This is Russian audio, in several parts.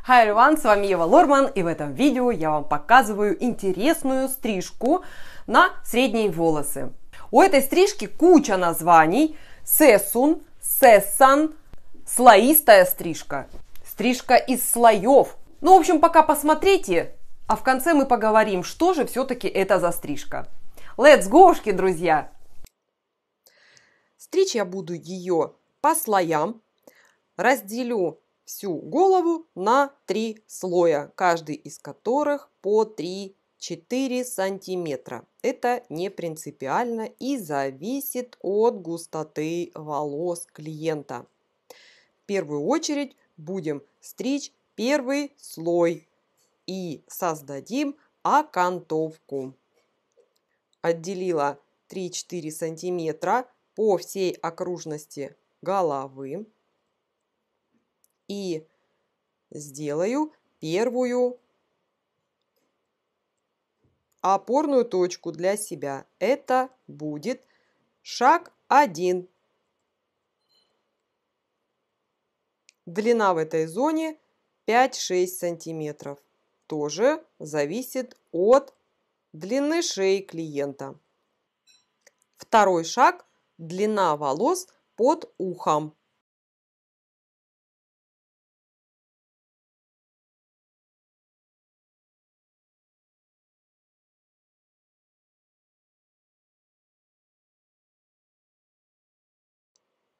Hi everyone, с вами Ева Лорман, и в этом видео я вам показываю интересную стрижку на средние волосы. У этой стрижки куча названий: сесун, сессан, слоистая стрижка, стрижка из слоев. Ну, в общем, пока посмотрите, а в конце мы поговорим, что же все-таки это за стрижка. Let's go, друзья! Стричь я буду ее по слоям, разделю всю голову на 3 слоя, каждый из которых по 3-4 сантиметра. Это не принципиально и зависит от густоты волос клиента. В первую очередь будем стричь первый слой и создадим окантовку. Отделила 3-4 сантиметра по всей окружности головы. И сделаю первую опорную точку для себя. Это будет шаг 1. Длина в этой зоне 5-6 сантиметров. Тоже зависит от длины шеи клиента. Второй шаг – длина волос под ухом.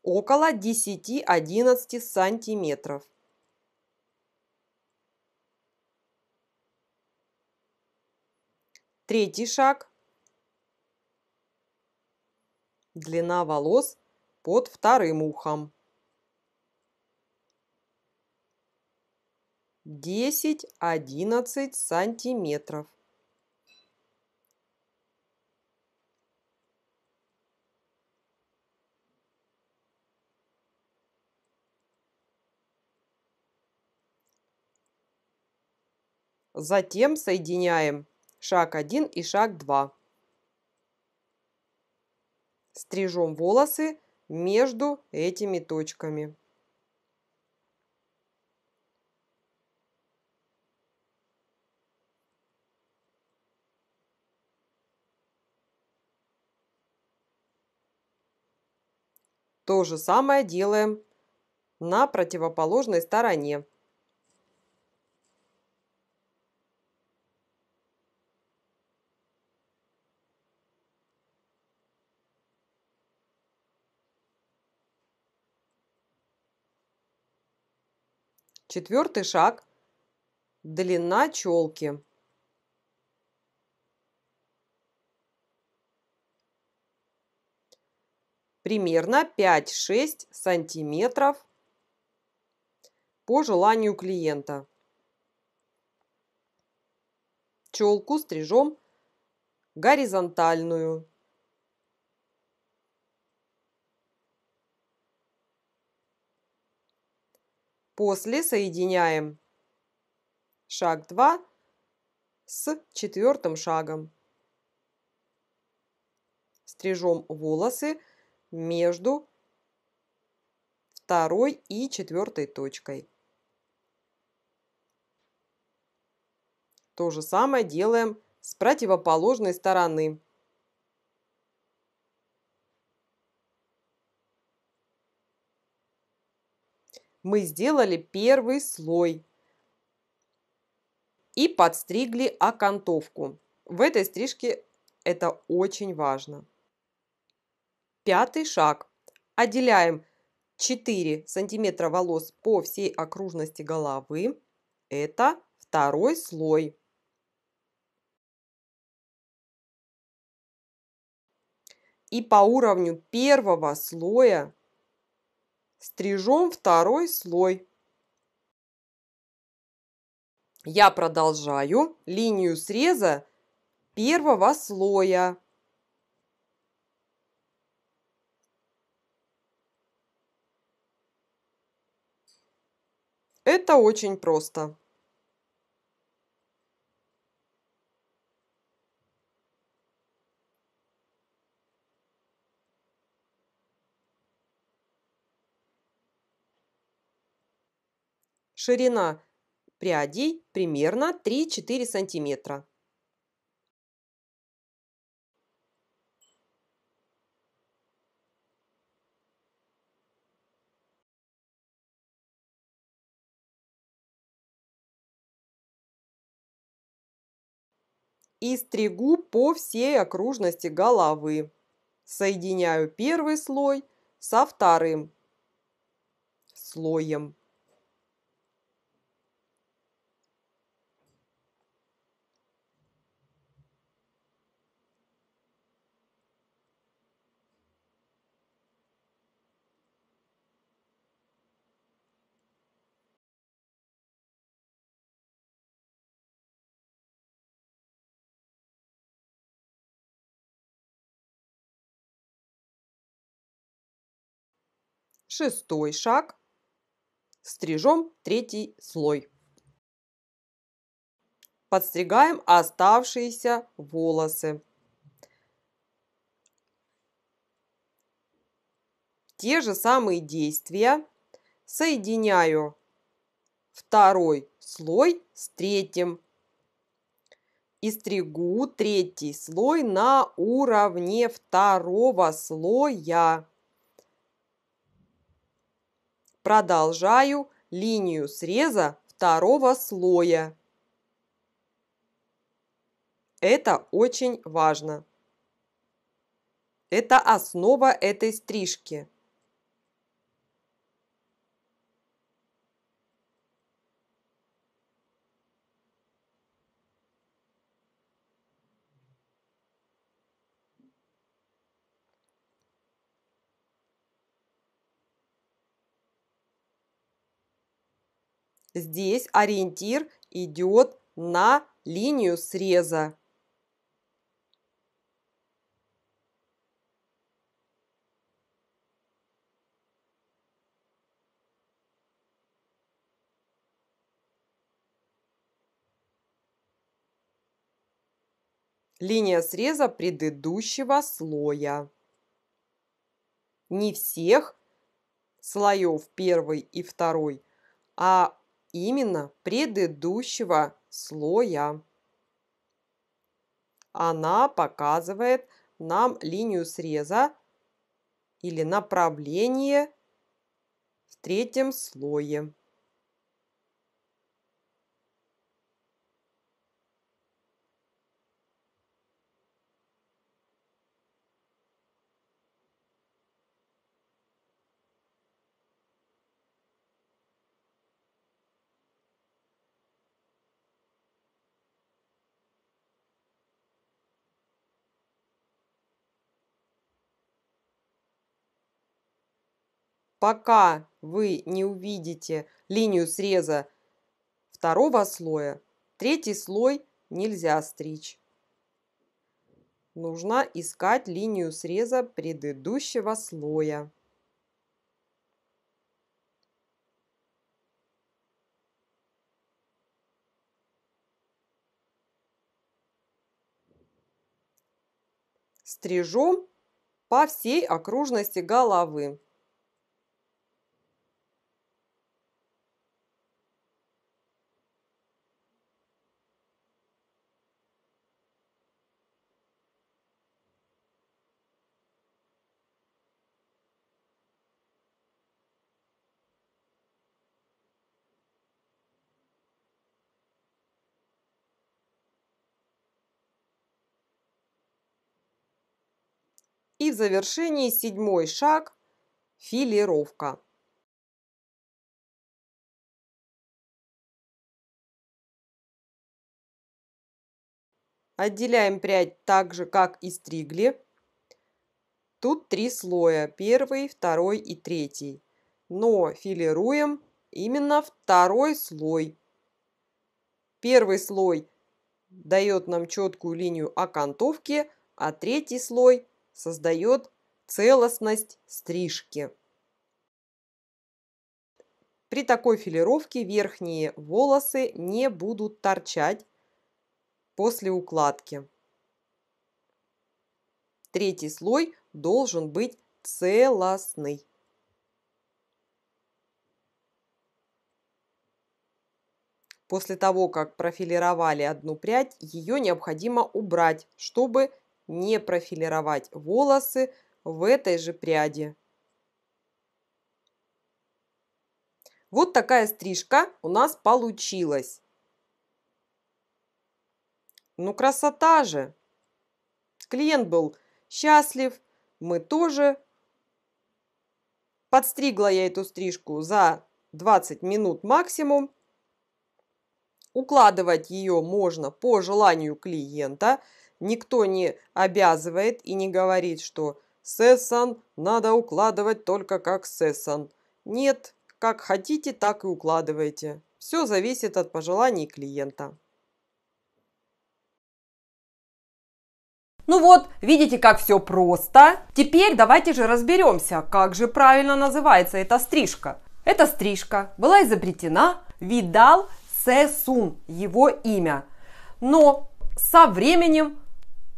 Около 10-11 сантиметров. Третий шаг. Длина волос под вторым ухом. 10-11 сантиметров. Затем соединяем шаг 1 и шаг 2. Стрижем волосы между этими точками. То же самое делаем на противоположной стороне. Четвертый шаг. Длина челки. Примерно 5-6 сантиметров по желанию клиента. Челку стрижем горизонтальную. После соединяем шаг 2 с четвертым шагом. Стрижем волосы между второй и четвертой точкой. То же самое делаем с противоположной стороны. Мы сделали первый слой и подстригли окантовку. В этой стрижке это очень важно. Пятый шаг. Отделяем 4 сантиметра волос по всей окружности головы. Это второй слой. И по уровню первого слоя стрижем второй слой. Я продолжаю линию среза первого слоя. Это очень просто. Ширина прядей примерно 3-4 сантиметра. И стригу по всей окружности головы. Соединяю первый слой со вторым слоем. Шестой шаг. Стрижем третий слой. Подстригаем оставшиеся волосы. Те же самые действия. Соединяю второй слой с третьим. И стригу третий слой на уровне второго слоя. Продолжаю линию среза второго слоя. Это очень важно. Это основа этой стрижки. Здесь ориентир идет на линию среза. Линия среза предыдущего слоя. Не всех слоев первый и второй, а именно предыдущего слоя. Она показывает нам линию среза или направление в третьем слое. Пока вы не увидите линию среза второго слоя, третий слой нельзя стричь. Нужно искать линию среза предыдущего слоя. Стрижем по всей окружности головы. И в завершении седьмой шаг – филировка. Отделяем прядь так же, как и стригли. Тут 3 слоя, первый, второй и третий. Но филируем именно второй слой. Первый слой дает нам четкую линию окантовки, а третий слой создает целостность стрижки. При такой филировке верхние волосы не будут торчать после укладки. Третий слой должен быть целостный. После того, как профилировали одну прядь, ее необходимо убрать, чтобы не профилировать волосы в этой же пряди. Вот такая стрижка у нас получилась. Ну, красота же! Клиент был счастлив, мы тоже. Подстригла я эту стрижку за 20 минут максимум. Укладывать ее можно по желанию клиента. Никто не обязывает и не говорит, что сессон надо укладывать только как сессон. Нет, как хотите, так и укладывайте. Все зависит от пожеланий клиента. Ну вот, видите, как все просто. Теперь давайте же разберемся, как же правильно называется эта стрижка. Эта стрижка была изобретена Видал Сесун, его имя. Но со временем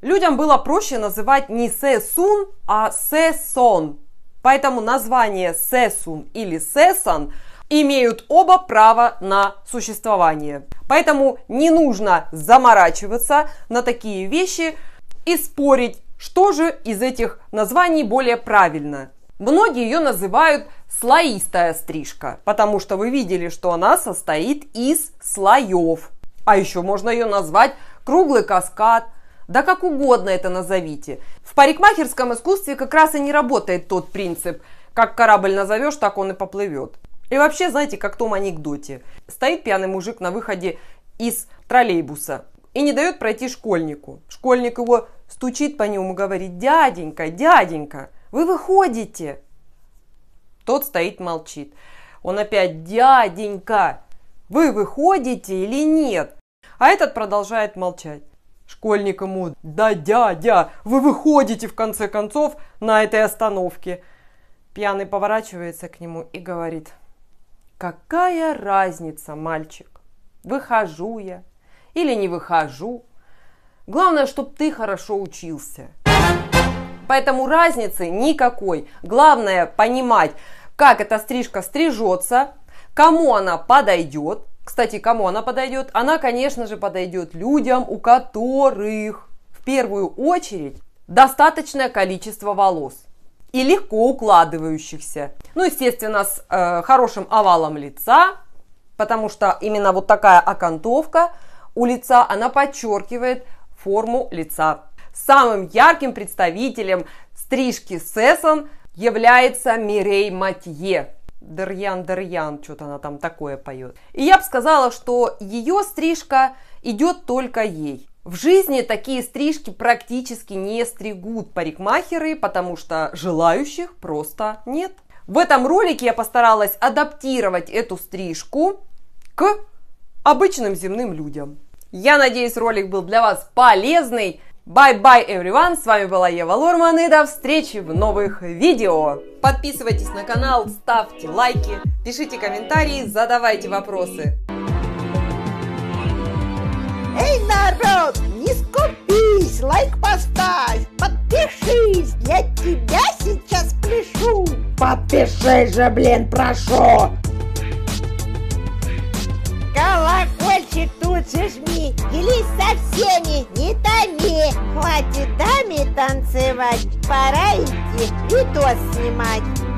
людям было проще называть не Сесун, а Сессон. Поэтому названия Сесун или Сессон имеют оба права на существование. Поэтому не нужно заморачиваться на такие вещи и спорить, что же из этих названий более правильно. Многие ее называют слоистая стрижка, потому что вы видели, что она состоит из слоев. А еще можно ее назвать круглый каскад, да как угодно это назовите. В парикмахерском искусстве как раз и не работает тот принцип, как корабль назовешь, так он и поплывет. И вообще, знаете, как в том анекдоте. Стоит пьяный мужик на выходе из троллейбуса и не дает пройти школьнику. Школьник его стучит по нему и говорит: дяденька, дяденька, вы выходите. Тот стоит, молчит. Он опять: дяденька, вы выходите или нет? А этот продолжает молчать. Школьник ему: да, дядя, вы выходите в конце концов на этой остановке. Пьяный поворачивается к нему и говорит: какая разница, мальчик, выхожу я или не выхожу. Главное, чтобы ты хорошо учился. Поэтому разницы никакой. Главное понимать, как эта стрижка стрижется, кому она подойдет. Кстати, кому она подойдет? Она, конечно же, подойдет людям, у которых в первую очередь достаточное количество волос и легко укладывающихся. Ну, естественно, с хорошим овалом лица, потому что именно вот такая окантовка у лица, она подчеркивает форму лица. Самым ярким представителем стрижки Сессон является Мирей Матье. Дерьян, что-то она там такое поет. И я бы сказала, что ее стрижка идет только ей. В жизни такие стрижки практически не стригут парикмахеры, потому что желающих просто нет. В этом ролике я постаралась адаптировать эту стрижку к обычным земным людям. Я надеюсь, ролик был для вас полезный. Bye-bye, everyone! С вами была Ева Лорман, и до встречи в новых видео! Подписывайтесь на канал, ставьте лайки, пишите комментарии, задавайте вопросы. Эй, народ, не скупись, лайк поставь, подпишись, я тебя сейчас пляшу. Подпишись же, блин, прошу. Колокольчик тут же жми, делись со всеми, не томи. Хватит даме танцевать, пора идти видос снимать.